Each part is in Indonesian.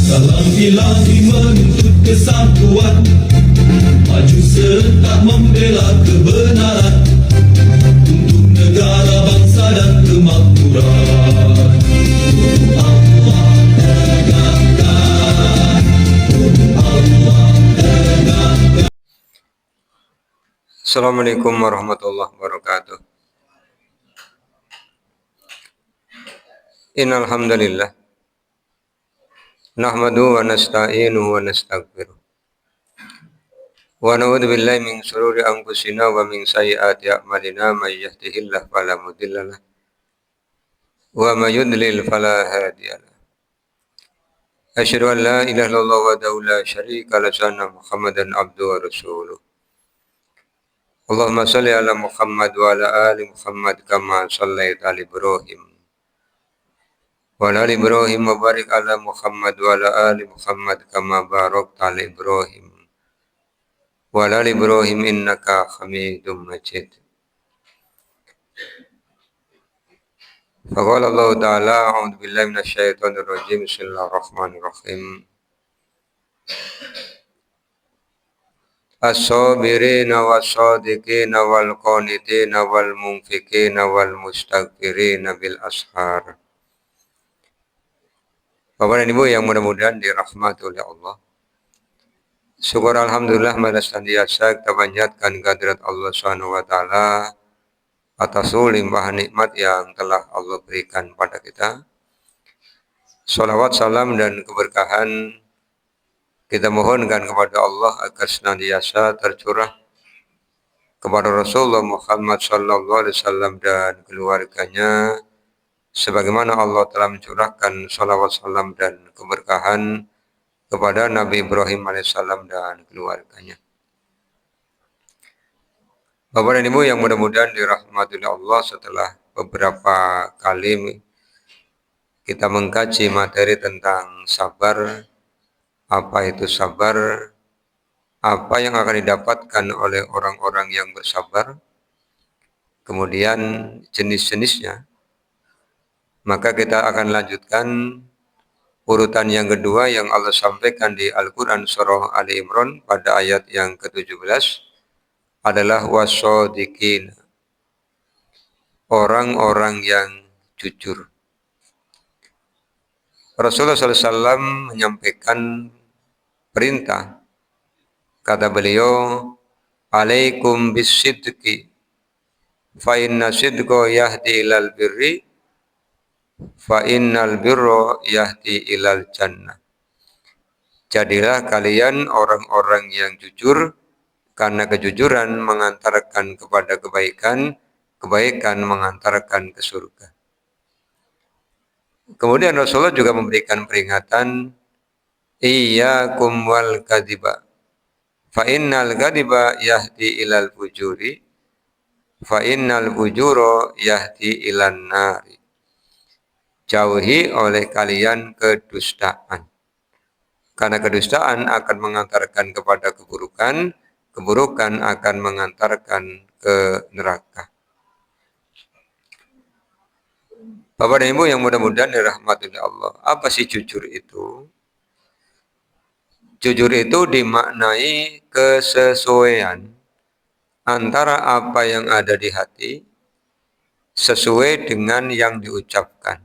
Salam ilahi menuntut kesatuan, maju serta membela kebenaran untuk negara, bangsa dan kemakmuran. Allah tegakkan, Allah tegakkan. Assalamualaikum warahmatullahi wabarakatuh. Innal hamdalillah nahmadu wa nasta'inuhu wa nastaghfiruh wa na'udzu billahi min shururi anfusina wa min sayyiati a'malina may yahdihillahu fala mudhillalah wa may yudlil fala hadiyalah. Asyhadu an la ilaha illallah wahdahu la syarika lahu wa anna Muhammadan abduhu wa rasuluh. Allahumma shalli ala Muhammad wa ala ali Muhammad kama shallaita ala Ibrahim wa ala ali Ibrahim wa barik ala Muhammad wa ala ali Muhammad kama barakta ala Ibrahim wa ala ali Ibrahim innaka Hamidum Majid. Faqala Allah Ta'ala a'udzu billahi minasyaitonir rajim. Bismillahirrahmanirrahim. As-sabirina was-sadiqina wal qanitina wal munfiqina wal mustaghfirina bil ashar. Bapak dan Ibu yang mudah-mudahan dirahmati oleh Allah. Syukur alhamdulillah pada senantiasa kita panjatkan kehadirat Allah Subhanahu wa taala atas limpahan nikmat yang telah Allah berikan pada kita. Salawat, salam dan keberkahan kita mohonkan kepada Allah agar senantiasa tercurah kepada Rasulullah Muhammad sallallahu alaihi wasallam dan keluarganya, sebagaimana Allah telah mencurahkan salawat, salam dan keberkahan kepada Nabi Ibrahim alaihissalam dan keluarganya. Bapak dan Ibu yang mudah-mudahan dirahmati oleh Allah, setelah beberapa kali kita mengkaji materi tentang sabar, apa itu sabar, apa yang akan didapatkan oleh orang-orang yang bersabar, kemudian jenis-jenisnya, maka kita akan lanjutkan urutan yang kedua yang Allah sampaikan di Al-Quran surah Ali Imran pada ayat yang ke-17 adalah wasodikin, orang-orang yang jujur. Rasulullah SAW menyampaikan perintah, kata beliau, alaikum bisidqi fa inna sidqa yahdi ilal birri fa innal birra yahdi ilal jannah. Jadilah kalian orang-orang yang jujur, karena kejujuran mengantarkan kepada kebaikan, kebaikan mengantarkan ke surga. Kemudian Rasulullah juga memberikan peringatan, iyyakum wal kadhiba fa innal kadhiba yahdi ilal fujuri fa innal fujura yahdi ilan nari. Jauhi oleh kalian kedustaan, karena kedustaan akan mengantarkan kepada keburukan, keburukan akan mengantarkan ke neraka. Bapak dan Ibu yang mudah-mudahan dirahmati oleh Allah, apa sih jujur itu? Jujur itu dimaknai kesesuaian antara apa yang ada di hati sesuai dengan yang diucapkan,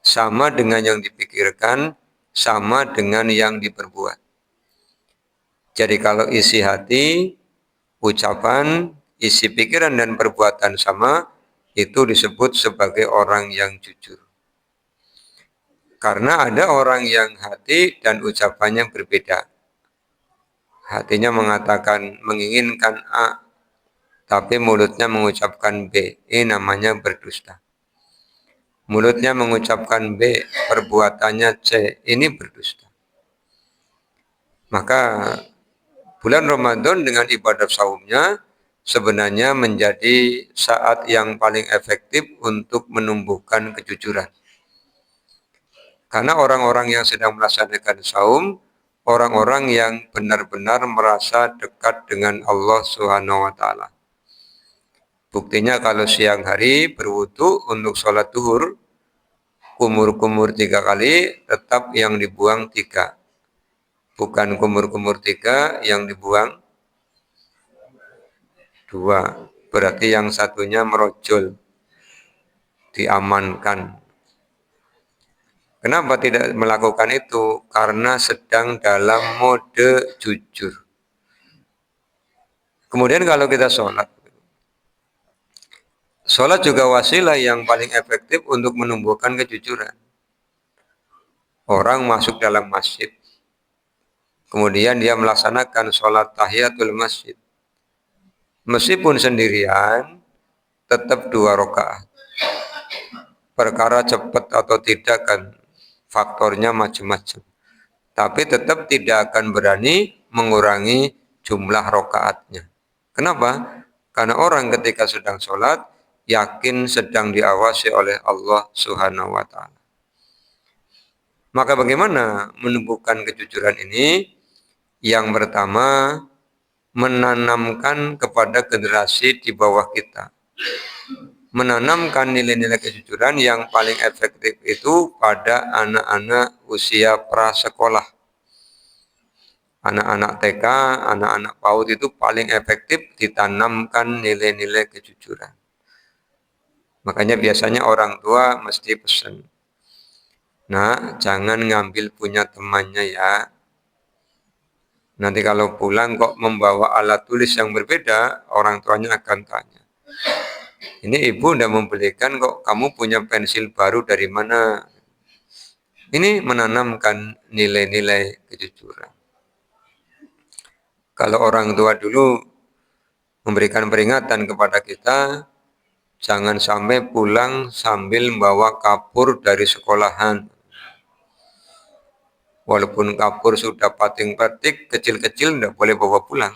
sama dengan yang dipikirkan, sama dengan yang diperbuat. Jadi kalau isi hati, ucapan, isi pikiran dan perbuatan sama, itu disebut sebagai orang yang jujur. Karena ada orang yang hati dan ucapannya berbeda. Hatinya mengatakan menginginkan A, tapi mulutnya mengucapkan B. Ini namanya berdusta. Mulutnya mengucapkan B, perbuatannya C. Ini berdusta. Maka bulan Ramadan dengan ibadah saumnya sebenarnya menjadi saat yang paling efektif untuk menumbuhkan kejujuran. Karena orang-orang yang sedang melaksanakan saum, orang-orang yang benar-benar merasa dekat dengan Allah Subhanahu wa taala. Buktinya kalau siang hari berwudu untuk sholat duhur, kumur-kumur 3 kali, tetap yang dibuang 3. Bukan kumur-kumur 3 yang dibuang 2. Berarti yang satunya merojol, diamankan. Kenapa tidak melakukan itu? Karena sedang dalam mode jujur. Kemudian kalau kita sholat juga wasilah yang paling efektif untuk menumbuhkan kejujuran. Orang masuk dalam masjid, kemudian dia melaksanakan sholat tahiyatul masjid. Meskipun sendirian, tetap 2 rakaat. Perkara cepat atau tidak kan faktornya macam-macam. Tapi tetap tidak akan berani mengurangi jumlah rakaatnya. Kenapa? Karena orang ketika sedang sholat, yakin sedang diawasi oleh Allah Subhanahu wa taala. Maka bagaimana menumbuhkan kejujuran ini? Yang pertama, menanamkan kepada generasi di bawah kita. Menanamkan nilai-nilai kejujuran yang paling efektif itu pada anak-anak usia prasekolah. Anak-anak TK, anak-anak PAUD itu paling efektif ditanamkan nilai-nilai kejujuran. Makanya biasanya orang tua mesti pesan, "Nah, jangan ngambil punya temannya ya. Nanti kalau pulang kok membawa alat tulis yang berbeda, orang tuanya akan tanya, ini ibu udah membelikan kok kamu punya pensil baru dari mana?" Ini menanamkan nilai-nilai kejujuran. Kalau orang tua dulu memberikan peringatan kepada kita, jangan sampai pulang sambil membawa kapur dari sekolahan. Walaupun kapur sudah pating-pating, kecil-kecil tidak boleh bawa pulang.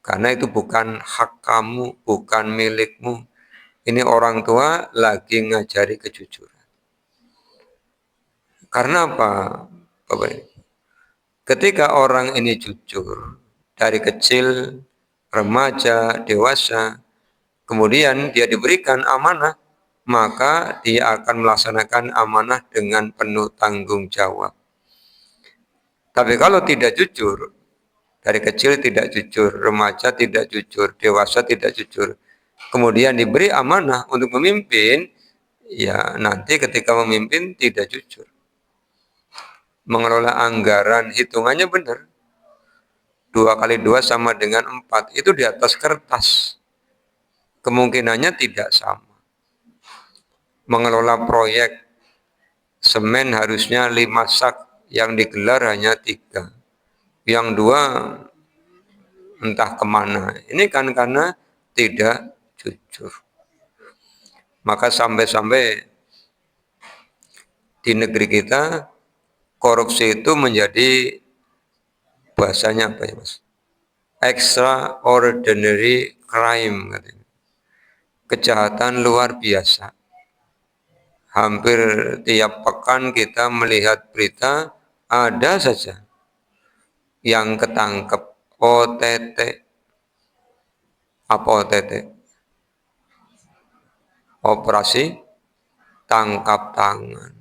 Karena itu bukan hak kamu, bukan milikmu. Ini orang tua lagi ngajari kejujuran. Karena apa, Bapak Ibu? Ketika orang ini jujur, dari kecil, remaja, dewasa, kemudian dia diberikan amanah, maka dia akan melaksanakan amanah dengan penuh tanggung jawab. Tapi kalau tidak jujur, dari kecil tidak jujur, remaja tidak jujur, dewasa tidak jujur, kemudian diberi amanah untuk memimpin, ya nanti ketika memimpin tidak jujur. Mengelola anggaran, hitungannya benar. 2 kali 2 sama dengan 4, itu di atas kertas. Kemungkinannya tidak sama. Mengelola proyek, semen harusnya 5 sak, yang digelar hanya 3. Yang 2 entah kemana. Ini kan karena tidak jujur. Maka sampai-sampai di negeri kita, korupsi itu menjadi, bahasanya apa ya Mas? Extraordinary crime katanya. Kejahatan luar biasa. Hampir tiap pekan kita melihat berita, ada saja yang ketangkep. OTT. Apa OTT? Operasi tangkap tangan.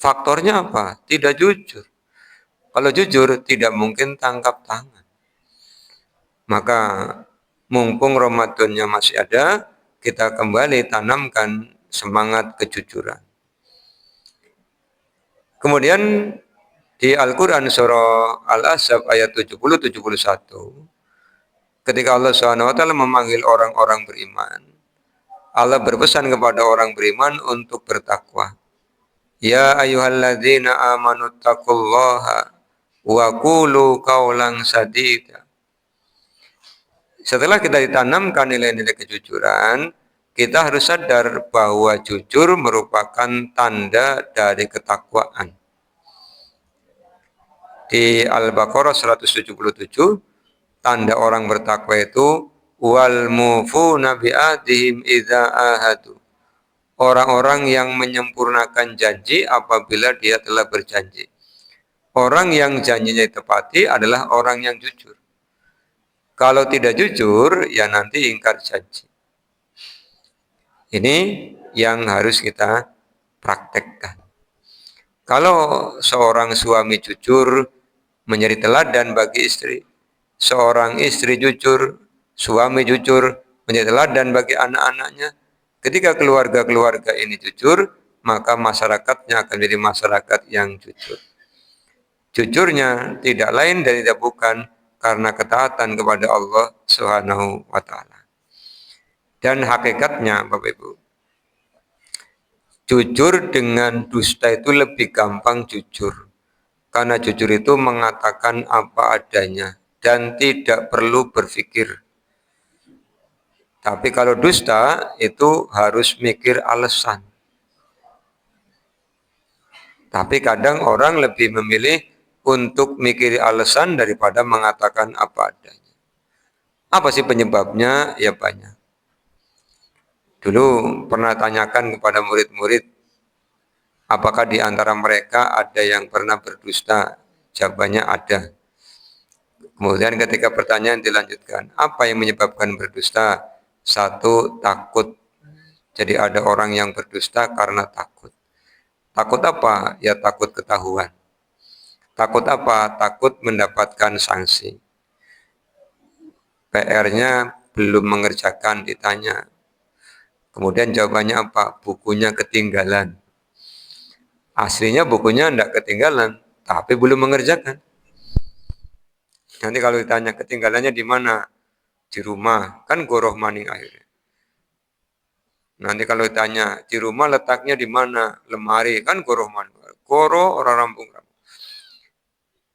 Faktornya apa? Tidak jujur. Kalau jujur, tidak mungkin tangkap tangan. Maka mumpung Ramadannya masih ada, kita kembali tanamkan semangat kejujuran. Kemudian di Al-Quran surah Al-Ahzab ayat 70-71, ketika Allah SWT memanggil orang-orang beriman, Allah berpesan kepada orang beriman untuk bertakwa. Ya ayyuhalladzina amanu taqullaha wa qulu qawlan sadida. Setelah kita ditanamkan nilai-nilai kejujuran, kita harus sadar bahwa jujur merupakan tanda dari ketakwaan. Di Al-Baqarah 177, tanda orang bertakwa itu wal mufuna bi ahdihim idza ahadu orang-orang yang menyempurnakan janji apabila dia telah berjanji. Orang yang janjinya ditepati adalah orang yang jujur. Kalau tidak jujur, ya nanti ingkar janji. Ini yang harus kita praktekkan. Kalau seorang suami jujur menjadi teladan bagi istri, seorang istri jujur, suami jujur menjadi teladan bagi anak-anaknya. Ketika keluarga-keluarga ini jujur, maka masyarakatnya akan menjadi masyarakat yang jujur. Jujurnya tidak lain dan tidak bukan karena ketaatan kepada Allah Subhanahu wa taala. Dan hakikatnya Bapak Ibu, jujur dengan dusta itu lebih gampang jujur. Karena jujur itu mengatakan apa adanya dan tidak perlu berpikir. Tapi kalau dusta itu harus mikir alasan. Tapi kadang orang lebih memilih untuk mikir alasan daripada mengatakan apa adanya. Apa sih penyebabnya? Ya banyak. Dulu pernah tanyakan kepada murid-murid, apakah di antara mereka ada yang pernah berdusta? Jawabannya ada. Kemudian ketika pertanyaan dilanjutkan, apa yang menyebabkan berdusta? Satu, takut. Jadi ada orang yang berdusta karena takut. Takut apa? Ya takut ketahuan. Takut apa? Takut mendapatkan sanksi. PR-nya belum mengerjakan, ditanya. Kemudian jawabannya apa? Bukunya ketinggalan. Aslinya bukunya tidak ketinggalan, tapi belum mengerjakan. Nanti kalau ditanya ketinggalannya di mana? Di rumah. Kan goroh maning akhirnya. Nanti kalau ditanya, di rumah letaknya di mana? Lemari. Kan goroh maning. Goroh orang rampung-rampung.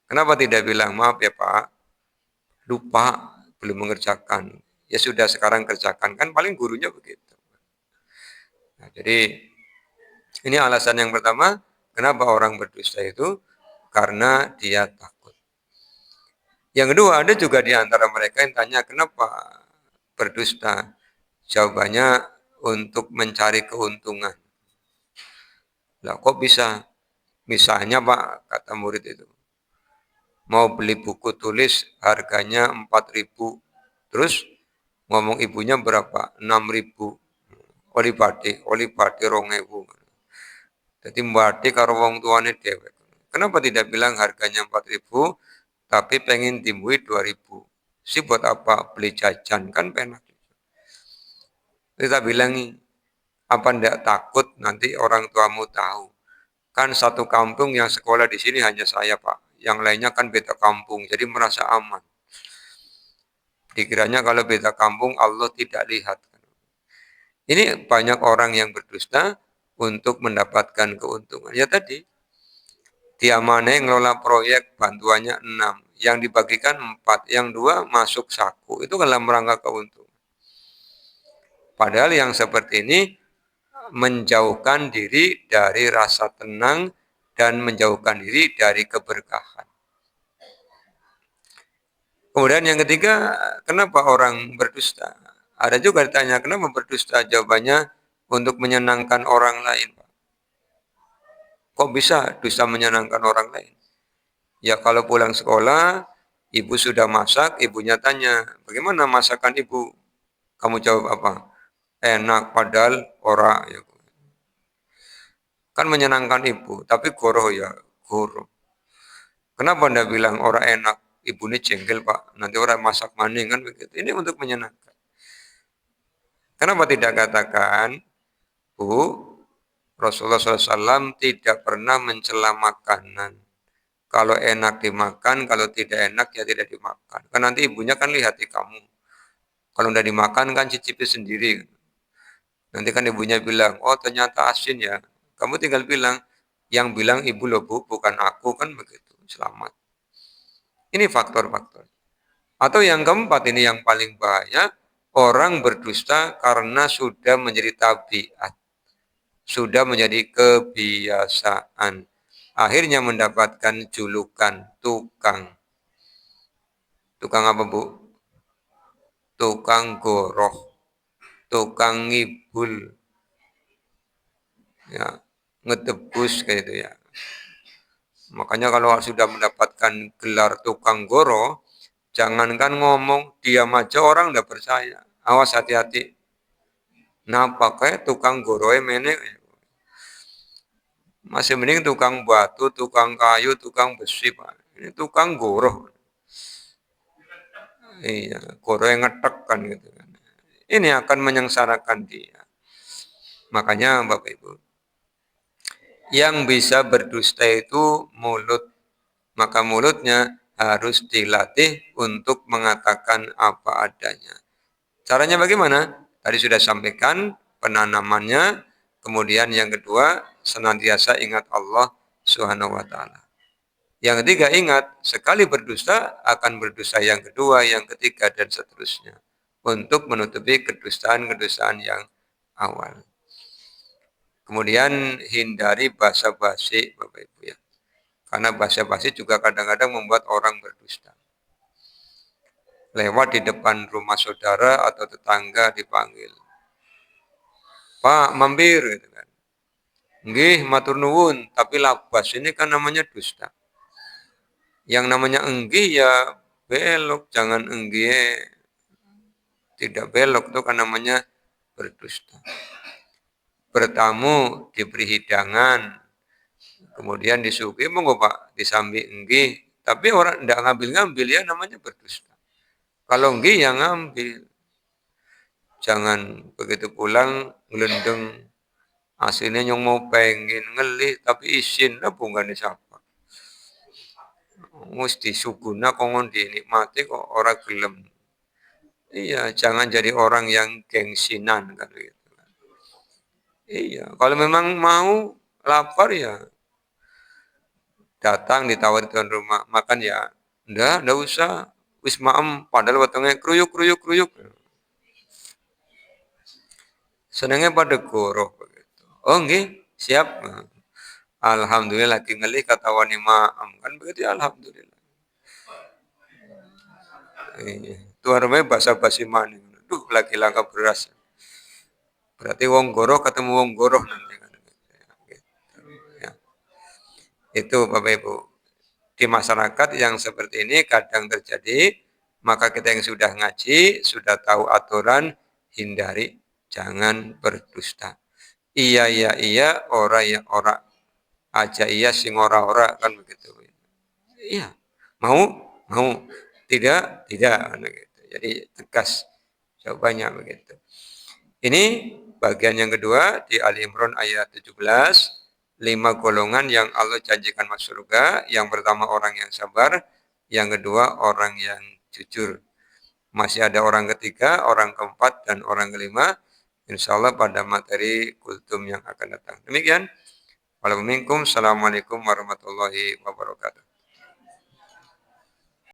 Kenapa tidak bilang, maaf ya Pak, lupa, belum mengerjakan. Ya sudah sekarang kerjakan. Kan paling gurunya begitu. Nah, jadi ini alasan yang pertama, kenapa orang berdusta itu? Karena dia takut. Yang kedua, ada juga di antara mereka yang tanya, kenapa berdusta? Jawabannya untuk mencari keuntungan. Lah kok bisa? Misalnya Pak, kata murid itu, mau beli buku tulis harganya 4.000, terus ngomong ibunya berapa? 6.000. Oli pati 2.000. Jadi mbati karo wong tuane dewek. Kenapa tidak bilang harganya 4.000, tapi pengen timbui 2.000? Si buat apa? Beli jajan kan penak. Kita bilang, apa ndak takut nanti orang tuamu tahu? Kan satu kampung yang sekolah di sini hanya saya Pak. Yang lainnya kan beda kampung, jadi merasa aman. Dikiranya kalau beda kampung Allah tidak lihat. Ini banyak orang yang berdusta untuk mendapatkan keuntungan. Ya tadi, dia mana yang ngelola proyek bantuannya 6, yang dibagikan 4, yang 2 masuk saku. Itu kan dalam rangka keuntungan. Padahal yang seperti ini menjauhkan diri dari rasa tenang dan menjauhkan diri dari keberkahan. Kemudian yang ketiga, kenapa orang berdusta? Ada juga ditanya, kenapa berdusta? Jawabannya untuk menyenangkan orang lain. Kok bisa dusta menyenangkan orang lain? Ya kalau pulang sekolah, ibu sudah masak, ibunya tanya, bagaimana masakan ibu? Kamu jawab apa? Enak, padahal ora. Ya. Kan menyenangkan ibu, tapi goroh ya, goroh. Kenapa anda bilang orang enak? Ibu ini jengkel Pak, nanti orang masak maning kan begitu. Ini untuk menyenangkan. Kenapa tidak katakan, Bu, Rasulullah SAW tidak pernah mencela makanan. Kalau enak dimakan, kalau tidak enak ya tidak dimakan. Kan nanti ibunya kan lihat di kamu. Kalau udah dimakan kan cicipi sendiri. Nanti kan ibunya bilang, oh ternyata asin ya. Kamu tinggal bilang, yang bilang ibu loh Bu, bukan aku kan begitu. Selamat. Ini faktor-faktor. Atau yang keempat ini yang paling bahaya, orang berdusta karena sudah menjadi tabiat. Sudah menjadi kebiasaan. Akhirnya mendapatkan julukan tukang. Tukang apa Bu? Tukang goroh. Tukang ngibul. ya, ngetebus kayak itu ya. Makanya kalau sudah mendapatkan gelar tukang goro, jangankan ngomong, diam aja orang udah percaya. Awas hati-hati. Nah, pakai tukang goro mene masih mending tukang batu, tukang kayu, tukang besi, Pak. Ini tukang goro. Iya, goro yang ngetek kan gitu kan. Ini akan menyengsarakan dia. Makanya Bapak Ibu, yang bisa berdusta itu mulut. Maka mulutnya harus dilatih untuk mengatakan apa adanya. Caranya bagaimana? Tadi sudah sampaikan penanamannya. Kemudian yang kedua, senantiasa ingat Allah Subhanahu wa taala. Yang ketiga ingat, sekali berdusta akan berdusta yang kedua, yang ketiga dan seterusnya. Untuk menutupi kedustaan-kedustaan yang awal. Kemudian hindari basa-basi Bapak Ibu ya. Karena basa-basi juga kadang-kadang membuat orang berdusta. Lewat di depan rumah saudara atau tetangga dipanggil, Pak mampir gitu kan. Nggih, matur nuwun, tapi labas ini kan namanya dusta. Yang namanya enggih ya belok, jangan enggih tidak belok itu kan namanya berdusta. Bertamu diberi hidangan, kemudian disuguhi monggo Pak disambi enggih, tapi orang tidak ngambil-ngambil ya namanya berdusta. Kalau enggih ya ngambil. Jangan begitu pulang ngelendeng aslinya yang mau pengen ngelih tapi isin lah bukan siapa. Mesti suguna kongon dinikmati kok orang gelem. Iya, jangan jadi orang yang gengsinan kan gitu. Iya, kalau memang mau lapar ya datang ditawari tuan rumah makan ya. Ndak usah. Wis maem padahal wetenge kruyuk kruyuk kruyuk. Senengnya pada goroh begitu. Oh nggih, siap. Alhamdulillah lagi ngelih kata wani maem kan begitu ya, alhamdulillah. Iya. Tuan rumahnya basa-basi maning. Duh, lagi langka beras. Berarti wong goroh ketemu wong goroh nanti kan. Ya. Itu Bapak Ibu. Di masyarakat yang seperti ini kadang terjadi, maka kita yang sudah ngaji, sudah tahu aturan, hindari, jangan berdusta. Iya, iya, iya, ora, ya, ora. Aja iya, sing ora, ora, kan begitu. Iya, mau, mau. Tidak, tidak. Gitu. Jadi tegas jawabannya begitu. Ini bagian yang kedua di Ali Imran ayat 17. 5 golongan yang Allah janjikan masuk surga. Yang pertama orang yang sabar, yang kedua orang yang jujur. Masih ada orang ketiga, orang keempat, dan orang kelima. Insya Allah pada materi kultum yang akan datang. Demikian. Waalaikumsalam warahmatullahi wabarakatuh.